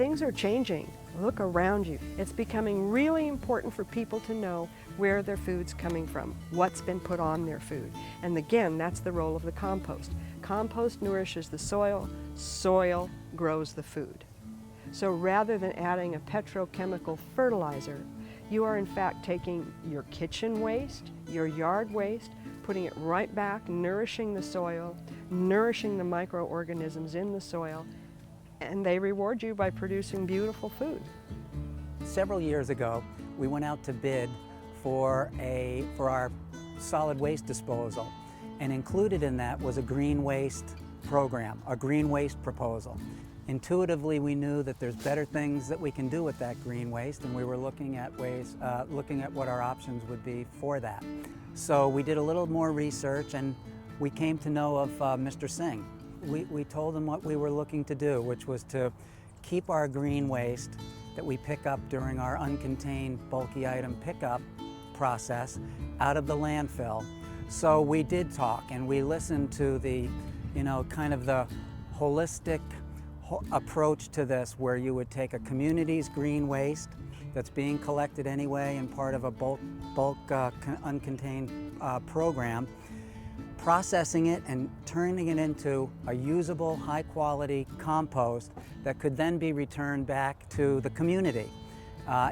things are changing. Look around you. It's becoming really important for people to know where their food's coming from, what's been put on their food. And again, that's the role of the compost. Compost nourishes the soil, soil grows the food. So rather than adding a petrochemical fertilizer, you are in fact taking your kitchen waste, your yard waste, putting it right back, nourishing the soil, nourishing the microorganisms in the soil, and they reward you by producing beautiful food. Several years ago, we went out to bid for our solid waste disposal, and included in that was a green waste program, a green waste proposal. Intuitively, we knew that there's better things that we can do with that green waste, and we were looking at what our options would be for that. So we did a little more research, and we came to know of Mr. Singh. We told him what we were looking to do, which was to keep our green waste that we pick up during our uncontained bulky item pickup process out of the landfill. So we did talk, and we listened to the, kind of the holistic approach to this, where you would take a community's green waste that's being collected anyway in part of a bulk uncontained program, processing it and turning it into a usable, high-quality compost that could then be returned back to the community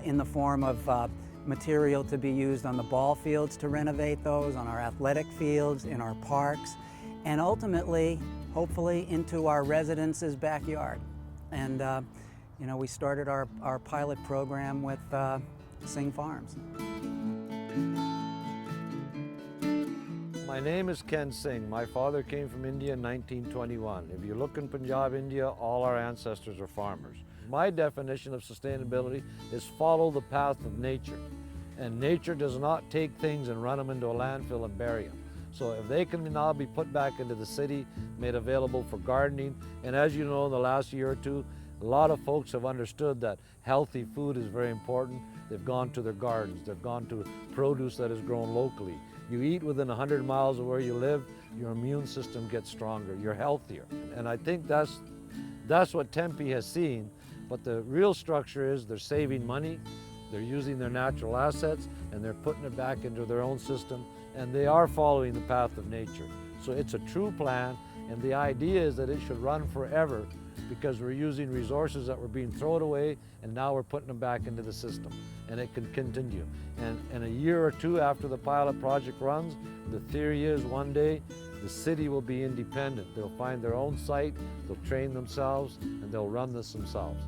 in the form of material to be used on the ball fields to renovate those, on our athletic fields, in our parks, and ultimately, hopefully, into our residents' backyard. And we started our pilot program with Singh Farms. My name is Ken Singh. My father came from India in 1921. If you look in Punjab, India, all our ancestors are farmers. My definition of sustainability is follow the path of nature. And nature does not take things and run them into a landfill and bury them. So if they can now be put back into the city, made available for gardening, and as you know, in the last year or two, a lot of folks have understood that healthy food is very important. They've gone to their gardens, they've gone to produce that is grown locally. You eat within 100 miles of where you live, your immune system gets stronger, you're healthier. And I think that's what Tempe has seen, but the real structure is they're saving money, they're using their natural assets, and they're putting it back into their own system, and they are following the path of nature. So it's a true plan, and the idea is that it should run forever because we're using resources that were being thrown away, and now we're putting them back into the system, and it can continue. And a year or two after the pilot project runs, the theory is one day the city will be independent. They'll find their own site, they'll train themselves, and they'll run this themselves.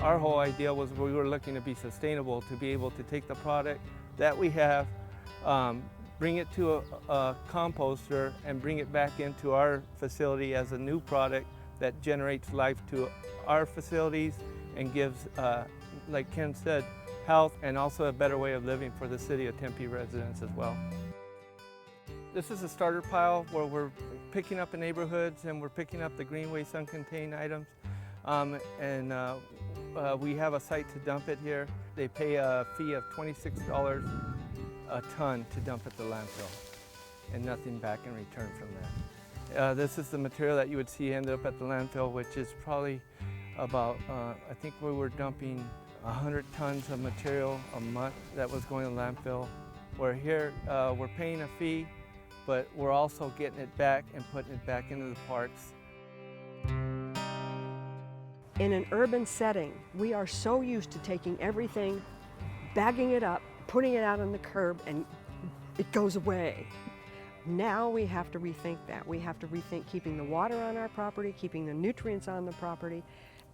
Our whole idea was we were looking to be sustainable, to be able to take the product that we have, bring it to a composter and bring it back into our facility as a new product that generates life to our facilities and gives, like Ken said, health and also a better way of living for the city of Tempe residents as well. This is a starter pile where we're picking up in neighborhoods and we're picking up the green waste uncontained items. We have a site to dump it here. They pay a fee of $26 a ton to dump at the landfill and nothing back in return from that. This is the material that you would see end up at the landfill, which is probably about, I think we were dumping 100 tons of material a month that was going to landfill. Where here, we're paying a fee, but we're also getting it back and putting it back into the parks. In an urban setting, we are so used to taking everything, bagging it up, putting it out on the curb, and it goes away. Now we have to rethink that. We have to rethink keeping the water on our property, keeping the nutrients on the property,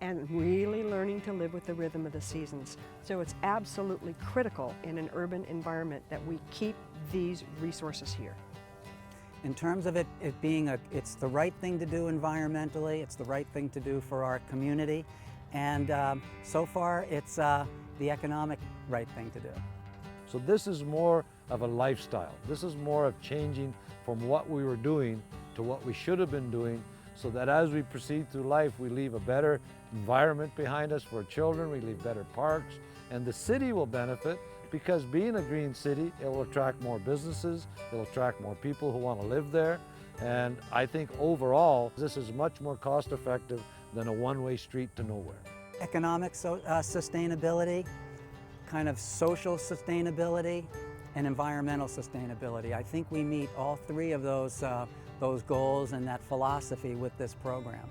and really learning to live with the rhythm of the seasons. So it's absolutely critical in an urban environment that we keep these resources here. In terms of it being it's the right thing to do environmentally, it's the right thing to do for our community, and so far it's the economic right thing to do. So this is more of a lifestyle. This is more of changing from what we were doing to what we should have been doing, so that as we proceed through life, we leave a better environment behind us for children, we leave better parks, and the city will benefit, because being a green city, it will attract more businesses, it will attract more people who want to live there, and I think overall, this is much more cost effective than a one-way street to nowhere. Economic sustainability, kind of social sustainability, and environmental sustainability. I think we meet all three of those goals and that philosophy with this program.